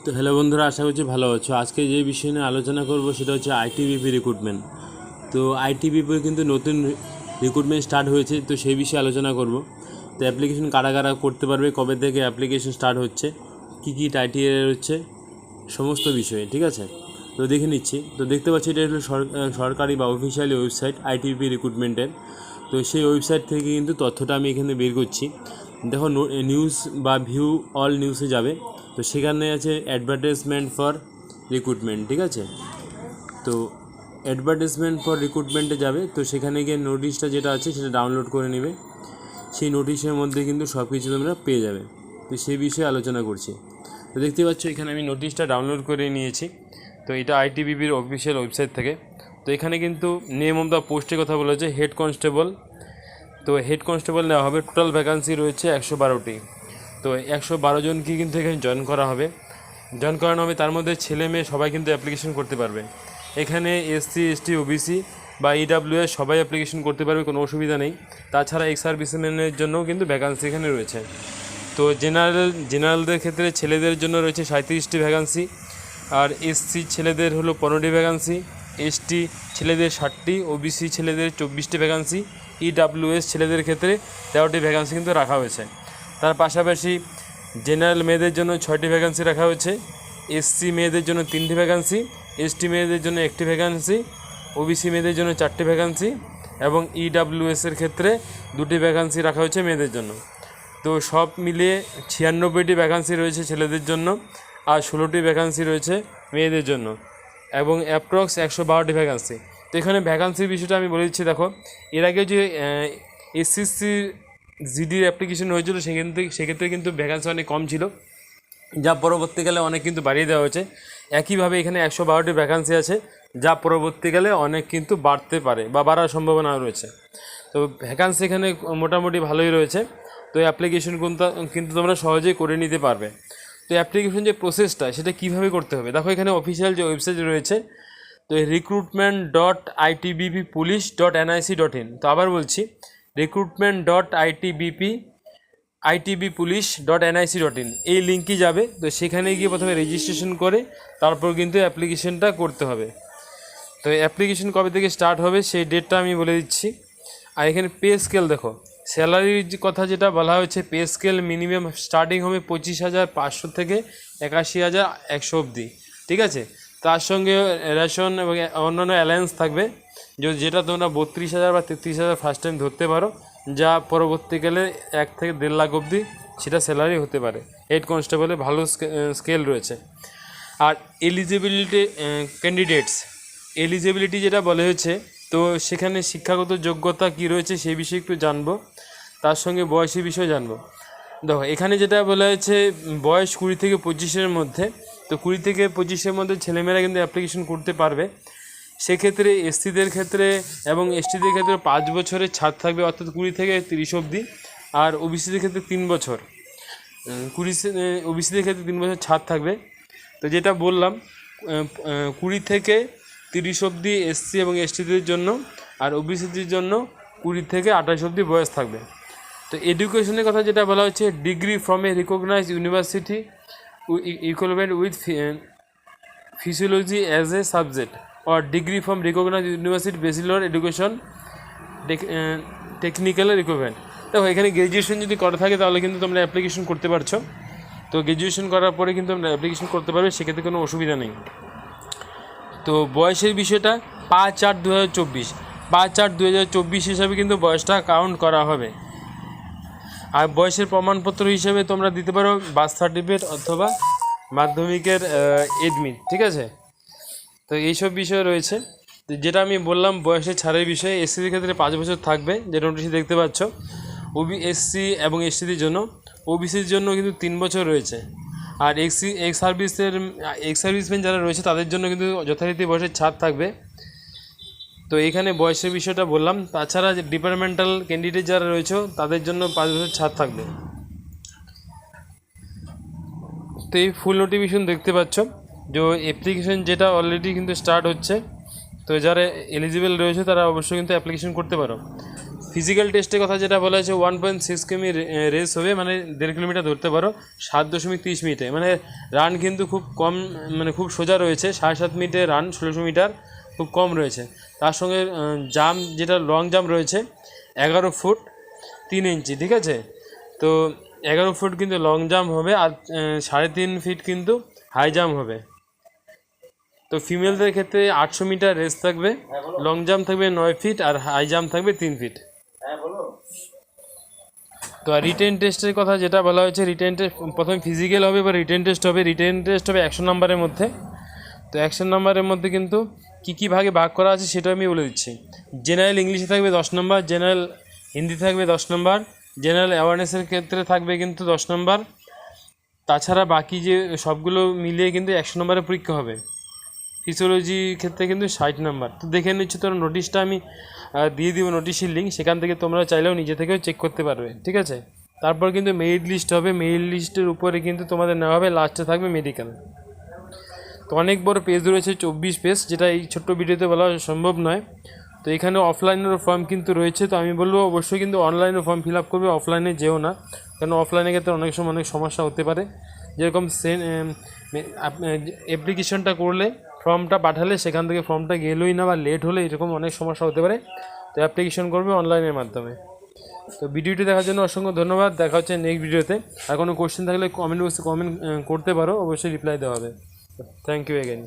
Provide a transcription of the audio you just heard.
তো হ্যালো বন্ধুরা, আশা করছি ভালো আছো। আজকে যে বিষয় নিয়ে আলোচনা করব সেটা হচ্ছে আইটিবিপি রিক্রুটমেন্ট। তো আইটিবিপি কিন্তু নতুন রিক্রুটমেন্ট স্টার্ট হয়েছে, তো সেই বিষয়ে আলোচনা করব। তো অ্যাপ্লিকেশন কারা কারা করতে পারবে, কবে থেকে অ্যাপ্লিকেশন স্টার্ট হচ্ছে, কী কী ক্রাইটেরিয়া হচ্ছে, সমস্ত বিষয়ে, ঠিক আছে। তো দেখে নিচ্ছি। তো দেখতে পাচ্ছি এটা হলো সরকারি বা অফিসিয়ালি ওয়েবসাইট আইটিবিপি রিক্রুটমেন্টের। তো সেই ওয়েবসাইট থেকে কিন্তু তথ্যটা আমি এখানে বের করছি। দেখো, নিউজ বা ভিউ অল নিউজে যাবে, তো সেখানে আছে অ্যাডভার্টাইজমেন্ট ফর রিক্রুটমেন্ট, ঠিক আছে। তো অ্যাডভার্টাইজমেন্ট ফর রিক্রুটমেন্টে যাবে, তো সেখানে গিয়ে নোটিশটা যেটা আছে সেটা ডাউনলোড করে নেবে। সেই নোটিশের মধ্যে কিন্তু সব কিছু তোমরা পেয়ে যাবে। তো সেই বিষয়ে আলোচনা করছি। তো দেখতে পাচ্ছ এখানে আমি নোটিশটা ডাউনলোড করে নিয়েছি। তো এটা আইটিবিপির অফিসিয়াল ওয়েবসাইট থেকে। তো এখানে কিন্তু নেম অফ দ্য পোস্টের কথা বলা হয়েছে হেড কনস্টেবল। তো হেড কনস্টেবল নেওয়া হবে। টোটাল ভ্যাকান্সি রয়েছে 112টি। তো 112 জনকে কিন্তু এখানে জয়েন করা হবে। করানো হবে, তার মধ্যে ছেলে মেয়ে সবাই কিন্তু অ্যাপ্লিকেশন করতে পারবে। এখানে এসসি এসটি ওবিসি বা ইডাব্লিউএস সবাই অ্যাপ্লিকেশন করতে পারবে, কোনো অসুবিধা নেই। তাছাড়া এক্স সার্ভিসম্যানের জন্যও কিন্তু ভ্যাকান্সি এখানে রয়েছে। তো জেনারেলদের ক্ষেত্রে ছেলেদের জন্য রয়েছে 37টি ভ্যাকান্সি, আর এসসি ছেলেদের হলো 15টি ভ্যাকান্সি, এসটি ছেলেদের 60টি, ওবিসি ছেলেদের 24টি ভ্যাকান্সি, ইডাব্লিউএস ছেলেদের ক্ষেত্রে 13টি ভ্যাকান্সি কিন্তু রাখা হয়েছে। তার পাশাপাশি জেনারেল মেয়েদের জন্য 6টি ভ্যাকান্সি রাখা হয়েছে, এসসি মেয়েদের জন্য 3টি ভ্যাকান্সি, এসটি মেয়েদের জন্য 1টি ভ্যাকান্সি, ওবিসি মেয়েদের জন্য 4টি ভ্যাকান্সি এবং ইডাব্লিউএসের ক্ষেত্রে 2টি ভ্যাকান্সি রাখা হয়েছে মেয়েদের জন্য। তো সব মিলিয়ে 96টি ভ্যাকান্সি রয়েছে ছেলেদের জন্য, আর 16টি ভ্যাকান্সি রয়েছে মেয়েদের জন্য, এবং অ্যাপ্রক্স 112টি ভ্যাকান্সি। তো এখানে ভ্যাকান্সির বিষয়টা আমি বলে দিচ্ছি। দেখো, এর আগে যে এসএসসি জিডির অ্যাপ্লিকেশন হয়েছিল সেক্ষেত্রে কিন্তু ভ্যাকান্সি অনেক কম ছিল, যা পরবর্তীকালে অনেক কিন্তু বাড়িয়ে দেওয়া হয়েছে। একইভাবে এখানে 112টি ভ্যাকান্সি আছে, যা পরবর্তীকালে অনেক কিন্তু বাড়তে পারে বা বাড়ার সম্ভাবনা রয়েছে। তো ভ্যাকান্সি এখানে মোটামুটি ভালোই রয়েছে। তো অ্যাপ্লিকেশন কিন্তু তোমরা সহজেই করে নিতে পারবে। তো অ্যাপ্লিকেশন যে প্রসেসটা সেটা কীভাবে করতে হবে, দেখো এখানে অফিসিয়াল যে ওয়েবসাইট রয়েছে, তো recruitment.itbppolice.nic.in। তো আবার বলছি, recruitment.itbpolice.nic.in এই লিঙ্কই যাবে। তো সেখানে গিয়ে প্রথমে রেজিস্ট্রেশন করে তারপর কিন্তু অ্যাপ্লিকেশনটা করতে হবে। তো অ্যাপ্লিকেশন কবে থেকে স্টার্ট হবে সেই ডেটটা আমি বলে দিচ্ছি। আর এখানে পে স্কেল দেখো, স্যালারির কথা যেটা বলা হয়েছে, পে স্কেল মিনিমাম স্টার্টিং হবে 25,500 থেকে 81,100 অবধি, ঠিক আছে। তার সঙ্গে রেশন এবং অন্যান্য অ্যালায়েন্স থাকবে, যেটা তোমরা 32,000 বা 33,000 ফার্স্ট টাইম ধরতে পারো, যা পরবর্তীকালে 1 থেকে 1.5 লাখ অবধি সেটা স্যালারি হতে পারে। হেড কনস্টেবলে ভালো স্কেল রয়েছে। আর এলিজিবিলিটি যেটা বলা হয়েছে, তো সেখানে শিক্ষাগত যোগ্যতা কি রয়েছে সেই বিষয়ে একটু জানবো, তার সঙ্গে বয়সের বিষয়ে জানবো। দেখো, এখানে যেটা বলা হয়েছে বয়স 20 থেকে 25-এর মধ্যে। তো 20 থেকে 25-এর মধ্যে ছেলেমেয়েরা কিন্তু অ্যাপ্লিকেশন করতে পারবে। সেক্ষেত্রে এসসিদের ক্ষেত্রে এবং এসটিদের ক্ষেত্রে 5 বছরের ছাড় থাকবে, অর্থাৎ 20 থেকে 30 অবধি। আর ওবিসিদের ক্ষেত্রে 3 বছর, ওবিসিদের ক্ষেত্রে 3 বছর ছাড় থাকবে। তো যেটা বললাম, 20 থেকে 30 অবধি এসসি এবং এসটিদের জন্য, আর ওবিসিদের জন্য 20 থেকে 28 অবধি বয়স থাকবে। তো এডুকেশনের কথা যেটা বলা হচ্ছে, degree from a recognized university equivalent with physiology as a subject, or degree from recognized university bachelor education technical requirement. দেখো, এখানে গ্র্যাজুয়েশন যদি করা থাকে তাহলে কিন্তু তোমরা অ্যাপ্লিকেশন করতে পারছো। তো গ্র্যাজুয়েশন করার পরে কিন্তু তোমরা অ্যাপ্লিকেশন করতে পারবে, সেক্ষেত্রে কোনো অসুবিধা নেই। তো বয়সের বিষয়টা 5/8/2024, 5/8/2024 হিসাবে কিন্তু বয়সটা কাউন্ট করা হবে। আর বয়সের প্রমাণপত্র হিসেবে তোমরা দিতে পারো বার্থ সার্টিফিকেট অথবা মাধ্যমিকের এডমিট, ঠিক আছে। তো এইসব বিষয় রয়েছে। তো যেটা আমি বললাম বয়সের ছাড়ের বিষয়ে, এসসিদের ক্ষেত্রে 5 বছর থাকবে, যে নোটিশে দেখতে পাচ্ছ। এসসি এবং এসটিদের জন্য, ওবিসির জন্য কিন্তু 3 বছর রয়েছে। আর এক্স সার্ভিসম্যান যারা রয়েছে তাদের জন্য কিন্তু যথারীতি বয়সের ছাড় থাকবে। তো এখানে বয়সের বিষয়টা বললাম। তাছাড়া যে ডিপার্টমেন্টাল ক্যান্ডিডেট যারা রয়েছে তাদের জন্য 5 বছর ছাড় থাকবে। তো এই ফুল নোটিফিকেশন দেখতে পাচ্ছ, যে অ্যাপ্লিকেশন যেটা অলরেডি কিন্তু স্টার্ট হচ্ছে। তো যারা এলিজিবল রয়েছে তারা অবশ্যই কিন্তু অ্যাপ্লিকেশন করতে পারো। ফিজিক্যাল টেস্টের কথা যেটা বলা হয়েছে 1.6 কিমি রেস হবে, মানে 1.5 কিলোমিটার ধরতে পারো 7.30 মিনিটে, মানে রান কিন্তু খুব কম, মানে খুব সোজা রয়েছে, 7.5 মিনিটে রান 1600 মিটার খুব কম রয়েছে। তার সঙ্গে জাম্প যেটা লং জাম্প রয়েছে 11 ফুট 3 ইঞ্চি, ঠিক আছে। তো 11 ফুট কিন্তু লং জাম্প হবে, আর 3.5 ফিট কিন্তু হাই জাম্প হবে। তো ফিমেলদের ক্ষেত্রে 800 মিটার রেস থাকবে, লং জাম্প থাকবে 9 ফিট আর হাই জাম্প থাকবে 3 ফিট। তো রিটেন টেস্টের কথা যেটা বলা হয়েছে, রিটেন টেস্ট প্রথমে ফিজিক্যাল হবে বা রিটেন টেস্ট হবে। রিটেন টেস্ট হবে 100 নম্বরের মধ্যে। তো 100 নম্বরের মধ্যে কিন্তু কী ভাগে ভাগ করা আছে সেটা আমি বলে দিচ্ছি। জেনারেল ইংলিশে থাকবে 10 নম্বর, জেনারেল হিন্দি থাকবে 10 নম্বর, জেনারেল অ্যাওয়ারনেসের ক্ষেত্রে থাকবে কিন্তু 10 নম্বর। তাছাড়া বাকি যে সবগুলো মিলিয়ে কিন্তু 100 নম্বরের পরীক্ষা হবে। ফিজিওলজি ক্ষেত্রে কিন্তু 60 নাম্বার। তো দেখে নিচ্ছি, তোর নোটিশটা আমি দিয়ে দিব, নোটিশের লিঙ্ক, সেখান থেকে তোমরা চাইলেও নিজে থেকেও চেক করতে পারবে, ঠিক আছে। তারপর কিন্তু মেরিট লিস্ট হবে, মেরিট লিস্টের উপরে কিন্তু তোমাদের নেওয়া হবে, লাস্টে থাকবে মেডিকেল। তো অনেক বড় পেজ রয়েছে, 24 পেজ, যেটা এই ছোট্ট ভিডিওতে বলা সম্ভব নয়। তো এখানে অফলাইনেরও ফর্ম কিন্তু রয়েছে। তো আমি বলবো অবশ্যই কিন্তু অনলাইনে ফর্ম ফিল আপ করবে, অফলাইনে যেও না, কারণ অফলাইনের ক্ষেত্রে অনেক সময় অনেক সমস্যা হতে পারে। যেরকম অ্যাপ্লিকেশনটা করলে, ফর্মটা পাঠালে সেখান থেকে ফর্মটা গেলোই না বা লেট হলে এরকম অনেক সমস্যা হতে পারে। তো অ্যাপ্লিকেশন করবে অনলাইনের মাধ্যমে। তো ভিডিওটি দেখার জন্য অসংখ্য ধন্যবাদ। দেখা হচ্ছে নেক্সট ভিডিওতে। আর কোনো কোশ্চেন থাকলে কমেন্ট বক্সে কমেন্ট করতে পারো, অবশ্যই রিপ্লাই দেওয়া হবে। Thank you again.